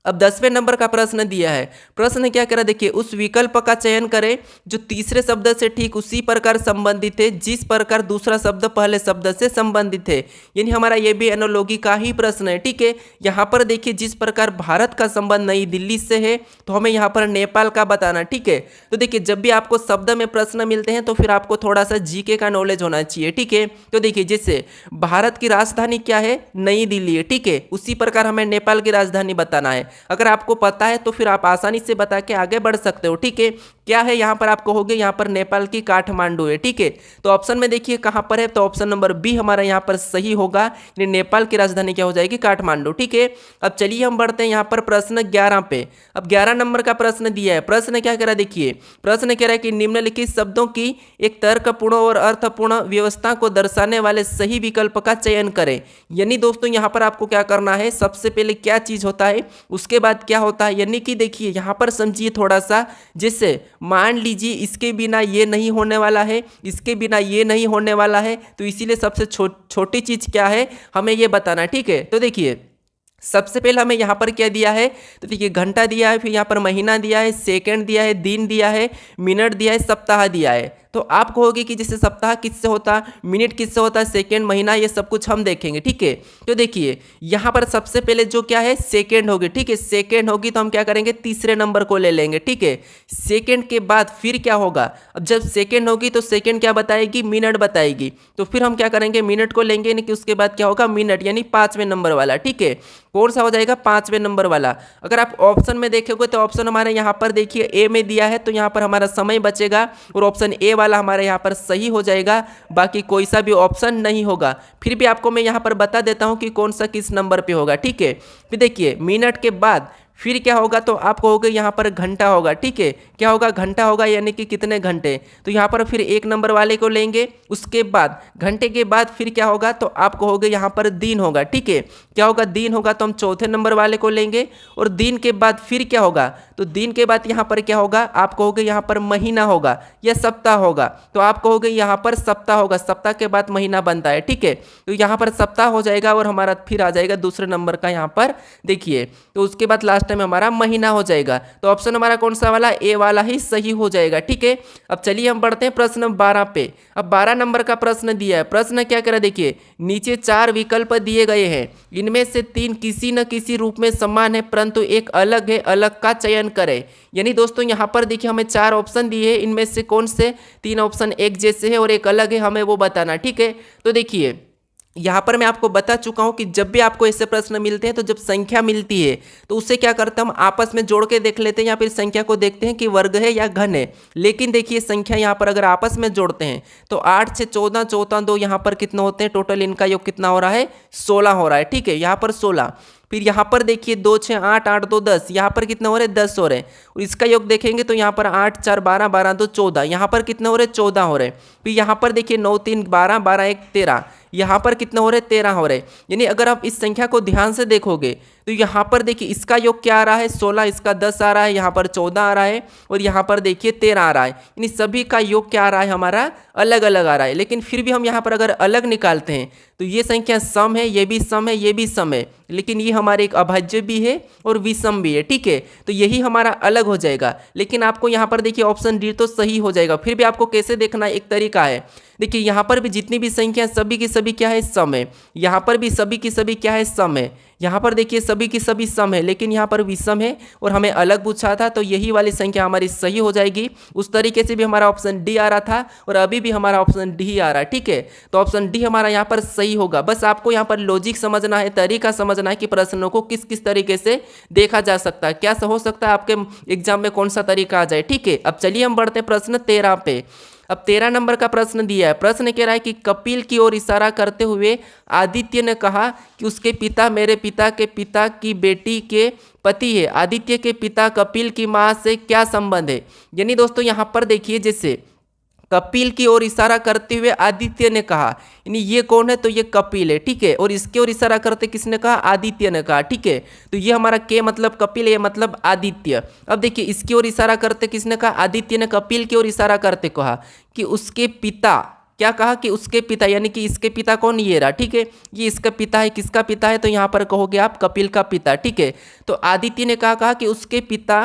अब 10वें नंबर का प्रश्न दिया है। प्रश्न क्या कह रहा है, देखिए उस विकल्प का चयन करें जो तीसरे शब्द से ठीक उसी प्रकार संबंधित है जिस प्रकार दूसरा शब्द पहले शब्द से संबंधित है। यानी हमारा ये भी एनालॉजी का ही प्रश्न है, ठीक है। यहाँ पर देखिए जिस प्रकार भारत का संबंध नई दिल्ली से है तो हमें यहाँ पर नेपाल का बताना, ठीक है। तो देखिए जब भी आपको शब्द में प्रश्न मिलते हैं तो फिर आपको थोड़ा सा जीके का नॉलेज होना चाहिए, ठीक है। तो देखिए जैसे भारत की राजधानी क्या है, नई दिल्ली है, ठीक है। उसी प्रकार हमें नेपाल की राजधानी बताना है। अगर आपको पता है तो फिर आप आसानी से बता के आगे बढ़ सकते हो, ठीक है। क्या है यहाँ पर आप कहोगे, यहाँ पर नेपाल की काठमांडू है, ठीक है। तो ऑप्शन में देखिए कहाँ पर है, तो ऑप्शन नंबर बी हमारा यहाँ पर सही होगा, यानी नेपाल की राजधानी क्या हो जाएगी, काठमांडू, ठीक है। अब चलिए हम बढ़ते हैं यहाँ पर प्रश्न 11 पे। अब 11 नंबर का प्रश्न दिया है। प्रश्न क्या कह रहा है, देखिए प्रश्न कह रहा है कि निम्नलिखित शब्दों की एक तर्कपूर्ण और अर्थपूर्ण व्यवस्था को दर्शाने वाले सही विकल्प का चयन करें। यानी दोस्तों यहाँ पर आपको क्या करना है, सबसे पहले क्या चीज होता है, उसके बाद क्या होता है। यानी कि देखिए यहाँ पर समझिए थोड़ा सा, जैसे मान लीजिए इसके बिना ये नहीं होने वाला है, इसके बिना ये नहीं होने वाला है, तो इसीलिए सबसे छोटी चीज क्या है हमें ये बताना, ठीक है। तो देखिए सबसे पहले हमें यहाँ पर क्या दिया है, तो देखिए घंटा दिया है, फिर यहाँ पर महीना दिया है, सेकंड दिया है, दिन दिया है, मिनट दिया है, सप्ताह दिया है। तो आप कहोगे कि जैसे सप्ताह किससे होता, मिनट किससे होता, सेकेंड, महीना, ये सब कुछ हम देखेंगे, ठीक है। तो देखिए यहाँ पर सबसे पहले जो क्या है सेकेंड होगी, ठीक है। सेकेंड होगी तो हम क्या करेंगे तीसरे नंबर को ले लेंगे, ठीक है। सेकेंड के बाद फिर क्या होगा, अब जब सेकेंड होगी तो सेकेंड क्या बताएगी, मिनट बताएगी, तो फिर हम क्या करेंगे मिनट को लेंगे, यानी कि उसके बाद क्या होगा मिनट, यानी 5वें नंबर वाला, ठीक है। कौन सा हो जाएगा 5वें नंबर वाला। अगर आप ऑप्शन में देखोगे तो ऑप्शन हमारे यहाँ पर देखिए ए में दिया है, तो यहाँ पर हमारा समय बचेगा और ऑप्शन ए वाला हमारे यहाँ पर सही हो जाएगा, बाकी कोई सा भी ऑप्शन नहीं होगा। फिर भी आपको मैं यहाँ पर बता देता हूँ कि कौन सा किस नंबर पे होगा, ठीक है। फिर देखिए मिनट के बाद फिर क्या होगा, तो आप कहोगे यहाँ पर घंटा होगा, ठीक है। क्या होगा, घंटा होगा, यानी कि कितने घंटे, तो यहाँ पर फिर एक नंबर वाले को लेंगे। उसके बाद घंटे के बाद फिर क्या होगा, तो आप कहोगे यहाँ पर दिन होगा, ठीक है। क्या होगा, दिन होगा, तो हम चौथे नंबर वाले को लेंगे। और दिन के बाद फिर क्या होगा, तो दिन के बाद यहाँ पर क्या होगा, आप कहोगे यहाँ पर महीना होगा या सप्ताह होगा, तो आप कहोगे यहाँ पर सप्ताह होगा, सप्ताह के बाद महीना बनता है, ठीक है। तो यहाँ पर सप्ताह हो जाएगा और हमारा फिर आ जाएगा दूसरे नंबर का यहाँ पर देखिए, तो उसके बाद लास्ट में हमारा महीना हो जाएगा। तो ऑप्शन हमारा कौन सा वाला, ए वाला ही सही हो जाएगा, ठीक है। अब चलिए हम बढ़ते हैं प्रश्न 12 पे। अब 12 नंबर का प्रश्न दिया है। प्रश्न क्या करा, देखिए नीचे 4 विकल्प दिए गए हैं, इनमें से 3 किसी न किसी रूप में समान है परंतु एक अलग है, अलग का चयन करें। यानी दोस्तों यहाँ पर देखिए हमें 4 ऑप्शन दिए हैं, इनमें से कौन से 3 ऑप्शन एक जैसे है और एक अलग है, हमें वो बताना, ठीक है। तो देखिए यहाँ पर मैं आपको बता चुका हूँ कि जब भी आपको ऐसे प्रश्न मिलते हैं तो जब संख्या मिलती है तो उससे क्या करते हैं हम आपस में जोड़ के देख लेते हैं या फिर संख्या को देखते हैं कि वर्ग है या घन है। लेकिन देखिए संख्या यहाँ पर अगर आपस में जोड़ते हैं तो 8 से 14, 14 2 यहाँ पर कितना होते हैं, टोटल इनका योग कितना हो रहा है 16 हो रहा है, ठीक है। यहाँ पर 16, फिर यहाँ पर देखिए 2 6 8 8 2 10, यहाँ पर कितना हो रहे 10 हो रहे हैं। और इसका योग देखेंगे तो यहाँ पर 8 4 12 12 2 14, यहाँ पर कितने हो रहे 14 हो रहे। फिर यहाँ पर देखिए 9 3 12 12 1 13, यहाँ पर कितना हो रहे 13 हो रहे। यानी अगर आप इस संख्या को ध्यान से देखोगे तो यहाँ पर देखिए इसका योग क्या आ रहा है 16, इसका 10 आ रहा है, यहाँ पर 14 आ रहा है और यहाँ पर देखिए 13 आ रहा है। यानी सभी का योग क्या आ रहा है हमारा अलग अलग आ रहा है। लेकिन फिर भी हम यहाँ पर अगर अलग निकालते हैं तो ये संख्या सम है, ये भी सम है, ये भी सम है, लेकिन ये हमारे एक अभाज्य भी है और विषम भी है, ठीक है। तो यही हमारा अलग हो जाएगा। लेकिन आपको यहाँ पर देखिए ऑप्शन डी तो सही हो जाएगा। फिर भी आपको कैसे देखना एक तरीका है, देखिए यहाँ पर भी जितनी भी संख्या सभी की सभी क्या है सम है, यहाँ पर भी सभी की सभी क्या है सम है, यहाँ पर देखिए सभी की सभी सम है, लेकिन यहाँ पर विषम है और हमें अलग पूछा था, तो यही वाली संख्या हमारी सही हो जाएगी। उस तरीके से भी हमारा ऑप्शन डी आ रहा था और अभी भी हमारा ऑप्शन डी आ रहा है, ठीक है। तो ऑप्शन डी हमारा यहाँ पर सही होगा। बस आपको यहाँ पर लॉजिक समझना है, तरीका समझना है कि प्रश्नों को किस किस तरीके से देखा जा सकता है, क्या हो सकता है आपके एग्जाम में कौन सा तरीका आ जाए, ठीक है। अब चलिए हम बढ़ते हैं प्रश्न 13 पे। अब 13 नंबर का प्रश्न दिया है। प्रश्न कह रहा है कि कपिल की ओर इशारा करते हुए आदित्य ने कहा कि उसके पिता मेरे पिता के पिता की बेटी के पति है। आदित्य के पिता कपिल की माँ से क्या संबंध है। यानी दोस्तों यहाँ पर देखिए जैसे कपिल की ओर इशारा करते हुए आदित्य ने कहा, यानी ये कौन है, तो ये कपिल है, ठीक है। और इसके ओर इशारा करते किसने कहा, आदित्य ने कहा, ठीक है। तो ये हमारा के मतलब कपिल, ये मतलब आदित्य। अब देखिए इसकी ओर इशारा करते किसने कहा, आदित्य ने कपिल की ओर इशारा करते कहा कि उसके पिता, क्या कहा कि उसके पिता, यानी कि इसके पिता कौन, ये रहा, ठीक है। ये इसका पिता है, किसका पिता है, तो यहाँ पर कहोगे आप कपिल का पिता, ठीक है। तो आदित्य ने कहा कि उसके पिता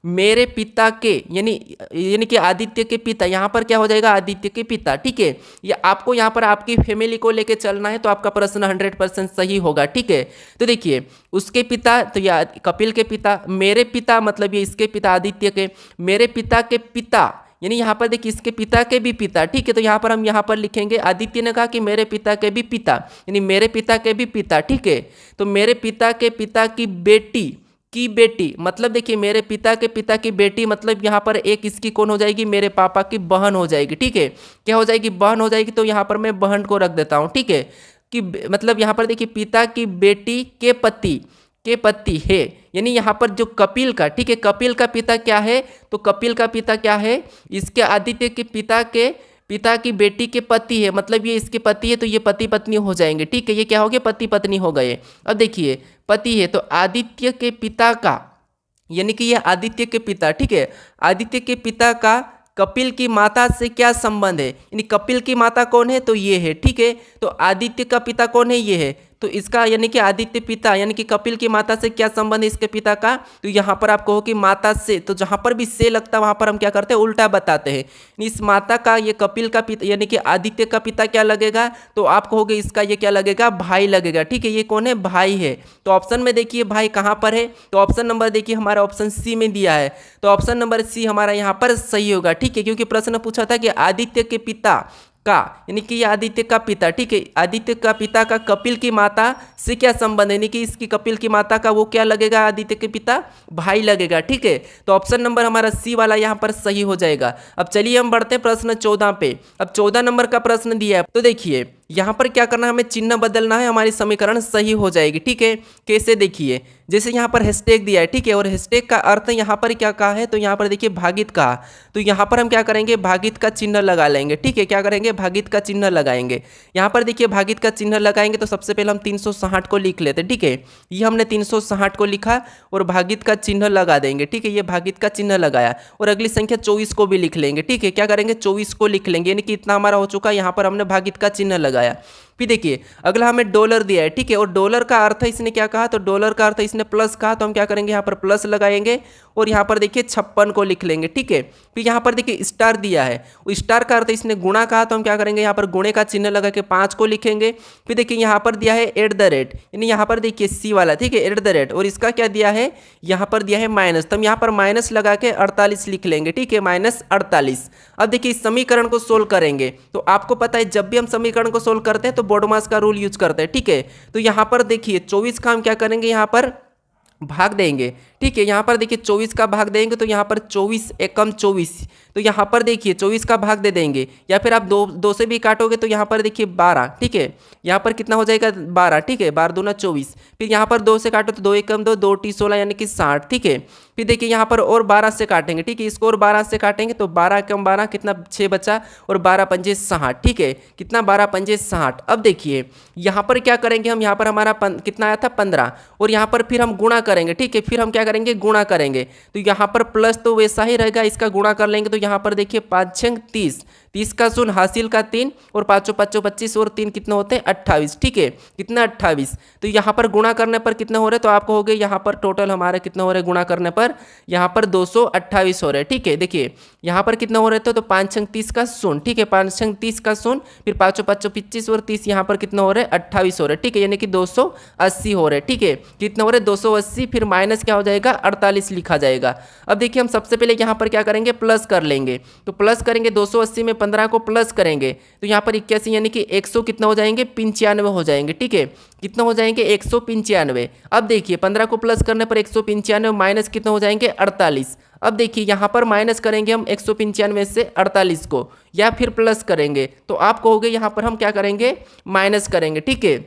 मेरे पिता के, यानी कि आदित्य के पिता, यहाँ पर क्या हो जाएगा आदित्य के पिता, ठीक है। या आपको यहाँ पर आपकी फैमिली को लेके चलना है तो आपका प्रश्न 100% सही होगा, ठीक है। तो देखिए उसके पिता, तो या कपिल के पिता, मेरे पिता मतलब ये इसके पिता आदित्य के, मेरे पिता के पिता, यानी यहाँ पर देखिए इसके पिता के भी पिता, ठीक है। तो यहाँ पर हम यहाँ पर लिखेंगे आदित्य ने कहा कि मेरे पिता के भी पिता, यानी मेरे पिता के भी पिता, ठीक है। तो मेरे पिता के पिता की बेटी मतलब देखिए मेरे पिता के पिता की बेटी मतलब यहाँ पर एक इसकी कौन हो जाएगी, मेरे पापा की बहन हो जाएगी, ठीक है। क्या हो जाएगी, बहन हो जाएगी। तो यहाँ पर मैं बहन को रख देता हूँ, ठीक है। कि मतलब यहाँ पर देखिए पिता की बेटी के पति है, यानी यहाँ पर जो कपिल का, ठीक है, कपिल का पिता क्या है, तो कपिल का पिता क्या है, इसके आदित्य के पिता की बेटी के पति है, मतलब ये इसके पति है, तो ये पति पत्नी हो जाएंगे, ठीक है। ये क्या हो गए, पति पत्नी हो गए। अब देखिए पति है तो आदित्य के पिता का, यानी कि ये आदित्य के पिता, ठीक है, आदित्य के पिता का कपिल की माता से क्या संबंध है, यानी कपिल की माता कौन है, तो ये है, ठीक है। तो आदित्य का पिता कौन है, ये है, तो इसका यानी कि आदित्य पिता यानी कि कपिल की माता से क्या संबंध है इसके पिता का, तो यहाँ पर आप कहो कि माता से, तो जहाँ पर भी से लगता है वहाँ पर हम क्या करते हैं, उल्टा बताते हैं। इस माता का, ये कपिल का पिता यानी कि आदित्य का पिता क्या लगेगा, तो आप कहोगे इसका ये क्या लगेगा, भाई लगेगा। ठीक है, ये कौन है, भाई है। तो ऑप्शन में देखिए भाई कहाँ पर है, तो ऑप्शन नंबर देखिए हमारा ऑप्शन सी में दिया है, तो ऑप्शन नंबर सी हमारा यहाँ पर सही होगा। ठीक है, क्योंकि प्रश्न पूछा था कि आदित्य के पिता का, यानी कि ये आदित्य का पिता, ठीक है, आदित्य का पिता का कपिल की माता से क्या संबंध है, यानी कि इसकी कपिल की माता का वो क्या लगेगा, आदित्य के पिता भाई लगेगा। ठीक है, तो ऑप्शन नंबर हमारा सी वाला यहाँ पर सही हो जाएगा। अब चलिए हम बढ़ते हैं प्रश्न 14 पे। अब 14 नंबर का प्रश्न दिया है, तो देखिए यहाँ पर क्या करना है, हमें चिन्ह बदलना है, हमारी समीकरण सही हो जाएगी। ठीक है, कैसे, देखिए जैसे यहाँ पर हैशटैग दिया है, ठीक है, और हैशटैग का अर्थ यहाँ पर क्या कहा है, तो यहाँ पर देखिए भागित कहा, तो यहाँ पर हम क्या करेंगे, भागित का चिन्ह लगा लेंगे। ठीक है, क्या करेंगे, भागित का चिन्ह लगाएंगे। यहाँ पर देखिए भागित का चिन्ह लगाएंगे तो सबसे पहले हम 360 को लिख लेते हैं। ठीक है, ये हमने 360 को लिखा और भागित का चिन्ह लगा देंगे। ठीक है, ये भागित का चिन्ह लगाया और अगली संख्या 24 को भी लिख लेंगे। ठीक है, क्या करेंगे, 24 को लिख लेंगे, यानी कि इतना हमारा हो चुका, यहाँ पर हमने भागित का चिन्ह लगाया। फिर देखिए अगला हमें डॉलर दिया है। ठीक है, और डॉलर का अर्थ इसने क्या कहा, तो डॉलर का अर्थ इसने प्लस कहा, तो हम क्या करेंगे, यहाँ पर प्लस लगाएंगे और यहाँ पर देखिए 56 को लिख लेंगे। ठीक है, फिर यहाँ पर देखिए स्टार दिया है, स्टार का अर्थ इसने गुणा कहा, तो हम क्या करेंगे, यहाँ पर गुणे का चिन्ह लगा के 5 को लिखेंगे। फिर देखिए यहाँ पर दिया है एट द रेट, यानी यहाँ पर देखिए सी वाला, ठीक है, एट द रेट, और इसका क्या दिया है, यहाँ पर दिया है माइनस, तो हम यहाँ पर माइनस लगा के 48 लिख लेंगे। ठीक है, -48। अब देखिए इस समीकरण को सोल्व करेंगे, तो आपको पता है जब भी हम समीकरण को सोल्व करते हैं तो बोडोमास का रूल यूज करते हैं। ठीक है, तो यहाँ पर देखिए 24 का हम क्या करेंगे, यहाँ पर भाग देंगे। ठीक है, यहाँ पर देखिए 24 का भाग देंगे, तो यहाँ पर 24 एकम 24, तो यहाँ पर देखिए 24 का भाग दे देंगे, या फिर आप दो से भी काटोगे तो यहाँ पर देखिए 12। ठीक है, यहाँ पर कितना हो जाएगा, 12। ठीक है, 12 दूना 24, फिर यहाँ पर 2 से काटो तो 2 एकम 2, 2 टी 16 यानी कि 60। ठीक है, फिर देखिए यहाँ पर और 12 से काटेंगे। ठीक है, इसको और 12 से काटेंगे तो 12 एकम 12 कितना, 6 बचा, और 12 पंजे 60। ठीक है, कितना, 12 पंजे 60। अब देखिए यहाँ पर क्या करेंगे हम, यहाँ पर हमारा कितना आया था, 15, और यहाँ पर फिर हम गुणा करेंगे। ठीक है, फिर हम क्या करेंगे, गुणा करेंगे, तो यहाँ पर प्लस तो वैसा ही रहेगा, इसका गुणा कर लेंगे, तो यहाँ पर देखिए 5 6 30, 30 का शून्य, हासिल का 3, और 5 5 25, और 3 कितना होते हैं, 28। ठीक है, कितना, 28, तो यहाँ पर गुणा करने पर कितना हो रहे, तो आपको हो गए यहाँ पर टोटल हमारे कितना हो रहे, गुणा करने पर यहाँ पर 228 हो रहे हैं। ठीक है, देखिए यहाँ पर कितना हो रहे थे, तो 5 6 30 का शून्य। ठीक है, 5 6 30 का शून्य, फिर 5 5 25, और 30 यहाँ पर कितना हो रहे, 28 हो रहे। ठीक है, यानी कि 280 हो रहे। ठीक है, कितना हो रहे, 280, फिर माइनस क्या हो जाएगा, 48 लिखा जाएगा। अब देखिए हम सबसे पहले यहाँ पर क्या करेंगे, प्लस कर लेंगे, तो प्लस करेंगे 280 में 15 को प्लस करेंगे, तो यहाँ पर 81 यानी कि 100 कितना हो जाएंगे, 95 हो जाएंगे। ठीक है, कितना हो जाएंगे, 195। अब देखिए 15 को प्लस करने पर 195, माइनस कितना हो जाएंगे, 48। अब देखिए यहाँ पर माइनस करेंगे हम 195 से 48 को, या फिर प्लस करेंगे, तो आप कहोगे यहाँ पर हम क्या करेंगे, माइनस करेंगे। ठीक है,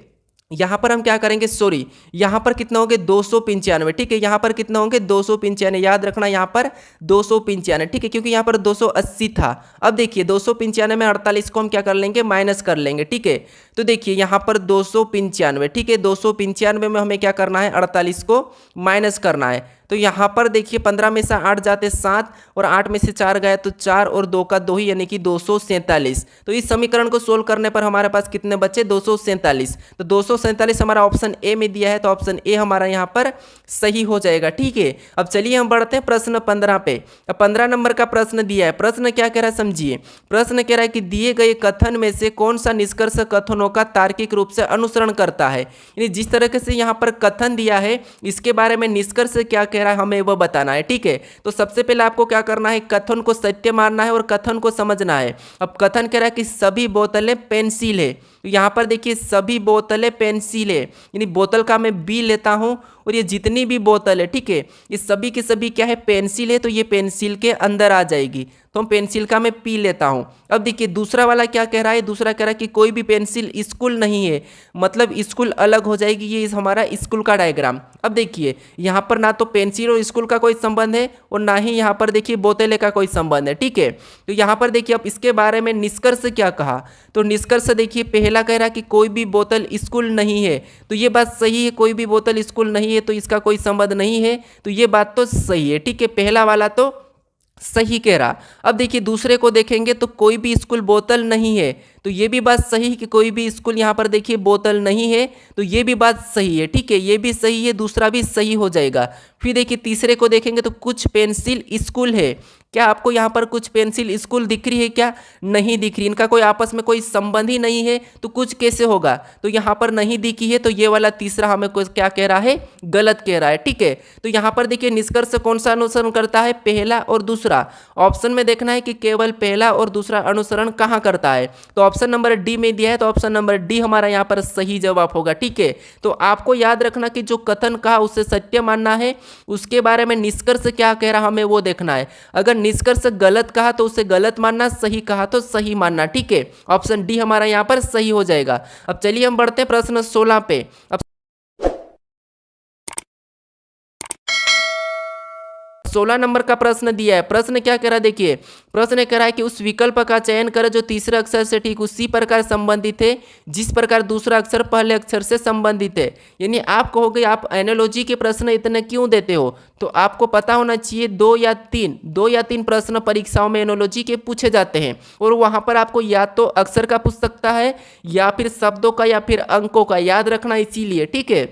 यहाँ पर हम क्या करेंगे, सॉरी, यहाँ पर कितना होंगे, 295। ठीक है, यहाँ पर कितना होंगे, 295, याद रखना यहाँ पर 295। ठीक है, क्योंकि यहाँ पर 280 था। अब देखिए 295 में 48 को हम क्या कर लेंगे, माइनस कर लेंगे। ठीक है, तो देखिए यहाँ पर 295। ठीक है, 295 में हमें क्या करना है, 48 को माइनस करना है, तो यहाँ पर देखिए 15 में से 8 जाते 7, और 8 में से 4 गए तो 4, और 2 का 2 ही, यानी कि 247। तो इस समीकरण को सोल्व करने पर हमारे पास कितने बचे, 247। तो 247 हमारा ऑप्शन ए में दिया है, तो ऑप्शन ए हमारा यहाँ पर सही हो जाएगा। ठीक है, अब चलिए हम बढ़ते हैं प्रश्न 15 पे। अब 15 नंबर का प्रश्न दिया है, प्रश्न क्या कह रहा है समझिए। प्रश्न कह रहा है कि दिए गए कथन में से कौन सा निष्कर्ष कथनों का तार्किक रूप से अनुसरण करता है, यानी जिस तरह से यहाँ पर कथन दिया है इसके बारे में निष्कर्ष क्या कह रहा है हमें वो बताना है। ठीक है, तो सबसे पहले आपको क्या करना है, कथन को सत्य मानना है और कथन को समझना है। अब कथन कह रहा है कि सभी बोतलें पेंसिल है, तो यहाँ पर देखिए सभी बोतलें पेंसिल है, यानी बोतल का मैं बी लेता हूँ, और ये जितनी भी बोतल है, ठीक है, ये सभी की सभी क्या है, पेंसिल है, तो ये पेंसिल के अंदर आ जाएगी, तो हम पेंसिल का मैं पी लेता हूँ। अब देखिए दूसरा वाला क्या कह रहा है, दूसरा कह रहा है कि कोई भी पेंसिल स्कूल नहीं है, मतलब स्कूल अलग हो जाएगी, ये हमारा स्कूल का डायग्राम। अब देखिए यहाँ पर ना तो पेंसिल और स्कूल का कोई संबंध है, और ना ही यहाँ पर देखिए बोतलें का कोई संबंध है। ठीक है, तो यहाँ पर देखिए अब इसके बारे में निष्कर्ष क्या कहा, तो निष्कर्ष देखिए पहला कह रहा है कि कोई भी बोतल स्कूल नहीं है, तो ये बात सही है, कोई भी बोतल स्कूल नहीं है तो इसका कोई संबंध नहीं है, तो ये बात तो सही है। ठीक है, पहला वाला तो सही कह रहा। अब देखिए दूसरे को देखेंगे तो कोई भी स्कूल बोतल नहीं है, तो ये भी बात सही है कि कोई भी स्कूल यहाँ पर देखिए बोतल नहीं है, तो ये भी बात सही है, ठीक है, ये भी सही है, दूसरा भी सही हो जाएगा। फिर देखिए तीसरे को देखेंगे तो कुछ पेंसिल स्कूल है। क्या आपको यहाँ पर कुछ पेंसिल स्कूल दिख रही है क्या? नहीं दिख रही, इनका कोई आपस में कोई संबंध ही नहीं है, तो कुछ कैसे होगा? तो यहाँ पर नहीं दिखी है, तो ये वाला तीसरा हमें कुछ क्या कह रहा है? गलत कह रहा है, ठीक है। तो यहाँ पर देखिए निष्कर्ष कौन सा अनुसरण करता है? पहला और दूसरा। ऑप्शन में देखना है कि केवल पहला और दूसरा अनुसरण कहाँ करता है, तो ऑप्शन नंबर डी में दिया है, तो ऑप्शन नंबर डी हमारा यहाँ पर सही जवाब होगा, ठीक है। तो आपको याद रखना कि जो कथन कहा उसे सत्य मानना है, उसके बारे में निष्कर्ष क्या कह रहा हमें वो देखना है। अगर निष्कर्ष गलत कहा तो उसे गलत मानना, सही कहा तो सही मानना, ठीक है। ऑप्शन डी हमारा यहाँ पर सही हो जाएगा। अब चलिए हम बढ़ते हैं प्रश्न 16 पे। अब 16 नंबर का प्रश्न दिया है। प्रश्न क्या कह रहा है? देखिए प्रश्न कह रहा है कि उस विकल्प का चयन करें जो तीसरे अक्षर से ठीक उसी प्रकार संबंधित है जिस प्रकार दूसरा अक्षर पहले अक्षर से संबंधित है। यानी आप कहोगे आप एनालॉजी के प्रश्न इतने क्यों देते हो, तो आपको पता होना चाहिए दो या तीन प्रश्न परीक्षाओं में एनालॉजी के पूछे जाते हैं, और वहां पर आपको या तो अक्षर का पूछ सकता है या फिर शब्दों का या फिर अंकों का, याद रखना इसीलिए, ठीक है।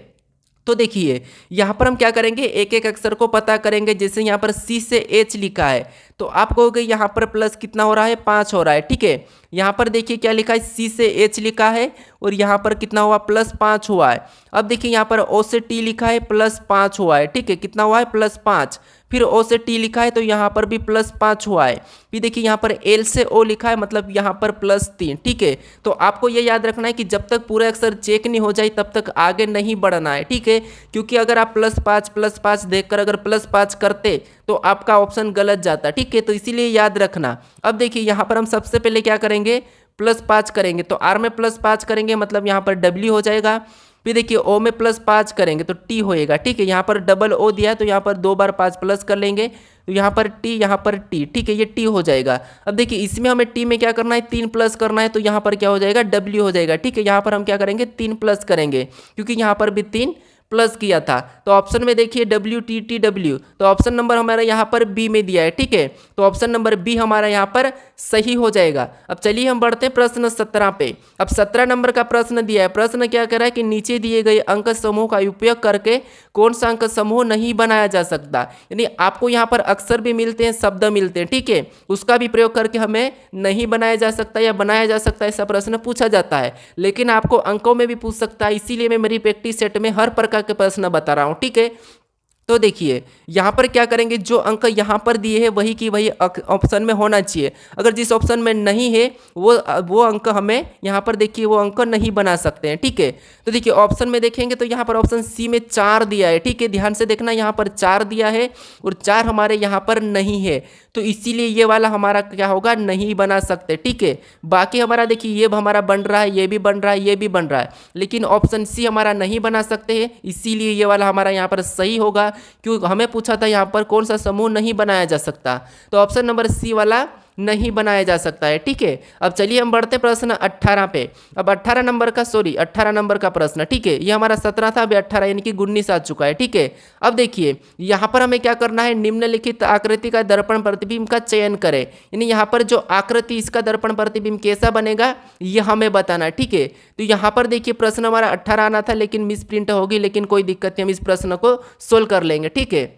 तो देखिए यहाँ पर हम क्या करेंगे, एक एक अक्षर को पता करेंगे। जैसे यहाँ पर सी से एच लिखा है, तो आप कहोगे यहाँ पर प्लस कितना हो रहा है? 5 हो रहा है, ठीक है। यहाँ पर देखिए क्या लिखा है? सी से एच लिखा है और यहाँ पर कितना हुआ? +5 हुआ है। अब देखिए यहाँ पर ओ से टी लिखा है, +5 हुआ है, ठीक है। कितना हुआ है? +5। फिर ओ से टी लिखा है तो यहाँ पर भी +5 हुआ है। फिर देखिए यहाँ पर एल से ओ लिखा है, मतलब यहाँ पर +3, ठीक है। तो आपको ये याद रखना है कि जब तक पूरे अक्षर चेक नहीं हो जाए तब तक आगे नहीं बढ़ना है, ठीक है। क्योंकि अगर आप +5 देखकर अगर +5 करते तो आपका ऑप्शन गलत जाता, ठीक है। तो इसीलिए याद रखना। अब देखिए यहाँ पर हम सबसे पहले क्या करेंगे? +5 करेंगे, तो आर में +5 करेंगे मतलब यहाँ पर डब्ल्यू हो जाएगा। फिर देखिए ओ में +5 करेंगे तो टी होएगा, ठीक है। यहाँ पर डबल ओ दिया है तो यहाँ पर 2 बार 5 प्लस कर लेंगे, तो यहाँ पर टी, ठीक है, ये टी हो जाएगा। अब देखिए इसमें हमें टी में क्या करना है? 3 प्लस करना है, तो यहाँ पर क्या हो जाएगा? डब्ल्यू हो जाएगा, ठीक है। यहाँ पर हम क्या करेंगे? 3 प्लस करेंगे, क्योंकि यहाँ पर भी 3 प्लस किया था। तो ऑप्शन में देखिए WTTW, तो ऑप्शन नंबर हमारा यहाँ पर बी में दिया है, ठीक है। तो ऑप्शन नंबर बी हमारा यहाँ पर सही हो जाएगा। अब चलिए हम बढ़ते हैं प्रश्न 17 पे। अब 17 नंबर का प्रश्न दिया है। प्रश्न क्या कह रहा है कि नीचे दिए गए अंक समूह का उपयोग करके कौन सा अंक समूह नहीं बनाया जा सकता। यानी आपको यहाँ पर अक्षर भी मिलते हैं, शब्द मिलते हैं, ठीक है, उसका भी प्रयोग करके हमें नहीं बनाया जा सकता या बनाया जा सकता, ऐसा प्रश्न पूछा जाता है। लेकिन आपको अंकों में भी पूछ सकता है, इसीलिए मैं मेरी प्रैक्टिस सेट में हर प्रकार के प्रश्न बता रहा हूं, ठीक है। तो देखिए यहाँ पर क्या करेंगे, जो अंक यहाँ पर दिए हैं वही की वही ऑप्शन में होना चाहिए। अगर जिस ऑप्शन में नहीं है वो अंक हमें यहाँ पर देखिए वो अंक नहीं बना सकते हैं, ठीक है। तो देखिए ऑप्शन में देखेंगे तो यहाँ पर ऑप्शन सी में 4 दिया है, ठीक है, ध्यान से देखना, यहाँ पर 4 दिया है और 4 हमारे यहाँ पर नहीं है, तो इसीलिए ये वाला हमारा क्या होगा? नहीं बना सकते, ठीक है। बाकी हमारा देखिए ये हमारा बन रहा है, ये भी बन रहा है, ये भी बन रहा है, लेकिन ऑप्शन सी हमारा नहीं बना सकते हैं, इसीलिए ये वाला हमारा यहाँ पर सही होगा। क्यों? हमें पूछा था यहाँ पर कौन सा समूह नहीं बनाया जा सकता, तो ऑप्शन नंबर सी वाला नहीं बनाया जा सकता है, ठीक है। अब चलिए हम बढ़ते प्रश्न 18 पे। अब 18 नंबर का प्रश्न, ठीक है, ये हमारा 17 था, अभी 18 यानी कि 19 आ चुका है, ठीक है। अब देखिए यहाँ पर हमें क्या करना है? निम्नलिखित आकृति का दर्पण प्रतिबिंब का चयन करें। यानी यहाँ पर जो आकृति इसका दर्पण प्रतिबिंब कैसा बनेगा ये हमें बताना है, ठीक है। तो यहाँ पर देखिए प्रश्न हमारा 18 आना था लेकिन मिस प्रिंट होगी, लेकिन कोई दिक्कत नहीं, हम इस प्रश्न को सोल्व कर लेंगे, ठीक है।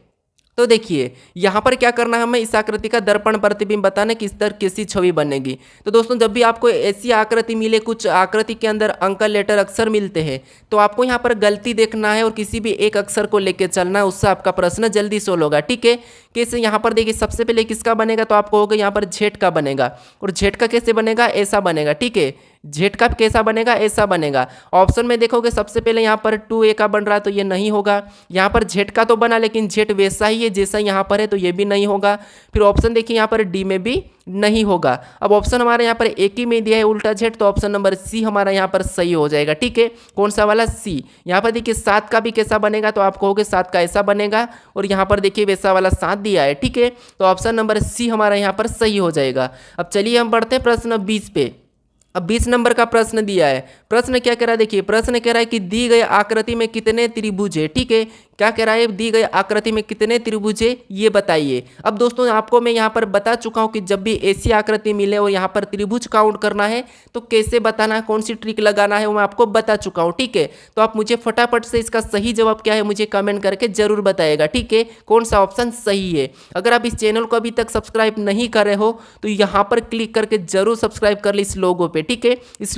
तो देखिए यहाँ पर क्या करना है, हमें इस आकृति का दर्पण प्रतिबिंब बताना किस तरह कैसी छवि बनेगी। तो दोस्तों जब भी आपको ऐसी आकृति मिले, कुछ आकृति के अंदर अंकल लेटर अक्षर मिलते हैं, तो आपको यहाँ पर गलती देखना है और किसी भी एक अक्षर को लेकर चलना है, उससे आपका प्रश्न जल्दी सोल्व होगा, ठीक है। कैसे? यहाँ पर देखिए सबसे पहले किसका बनेगा, तो आपको होगा यहाँ पर जेड का बनेगा, और जेड का कैसे बनेगा? ऐसा बनेगा, ठीक है। जेड का कैसा बनेगा? ऐसा बनेगा। ऑप्शन में देखोगे सबसे पहले यहाँ पर 2A का बन रहा है, तो ये नहीं होगा। यहाँ पर जेड का तो बना लेकिन जेड वैसा ही है जैसा यहाँ पर है, तो ये भी नहीं होगा। फिर ऑप्शन देखिए यहाँ पर डी में भी नहीं होगा। अब ऑप्शन हमारे यहाँ पर एक ही में दिया है उल्टा जेड, तो ऑप्शन नंबर सी हमारा यहाँ पर सही हो जाएगा, ठीक है। कौन सा वाला? सी। यहाँ पर देखिए 7 का भी कैसा बनेगा, तो आप कहोगे 7 का ऐसा बनेगा, और यहाँ पर देखिए वैसा वाला 7 दिया है, ठीक है। तो ऑप्शन नंबर सी हमारा यहाँ पर सही हो जाएगा। अब चलिए हम बढ़ते हैं प्रश्न 20 पे। अब 20 नंबर का प्रश्न दिया है। प्रश्न क्या कह रहा है? देखिए प्रश्न कह रहा है कि दी गई आकृति में कितने त्रिभुज है, ठीक है, क्या कह रहा है, दी गई आकृति में कितने त्रिभुज है ये बताइए। अब दोस्तों आपको मैं यहाँ पर बता चुका हूँ कि जब भी ऐसी आकृति मिले और यहाँ पर त्रिभुज काउंट करना है तो कैसे बताना है, कौन सी ट्रिक लगाना है वो मैं आपको बता चुका हूँ। ठीक है, तो आप मुझे फटाफट से इसका सही जवाब क्या है मुझे कमेंट करके जरूर बताएगा। ठीक है, कौन सा ऑप्शन सही है। अगर आप इस चैनल को अभी तक सब्सक्राइब नहीं कर रहे हो तो यहाँ पर क्लिक करके जरूर सब्सक्राइब कर ली इस लोगो पे। ठीक है, इस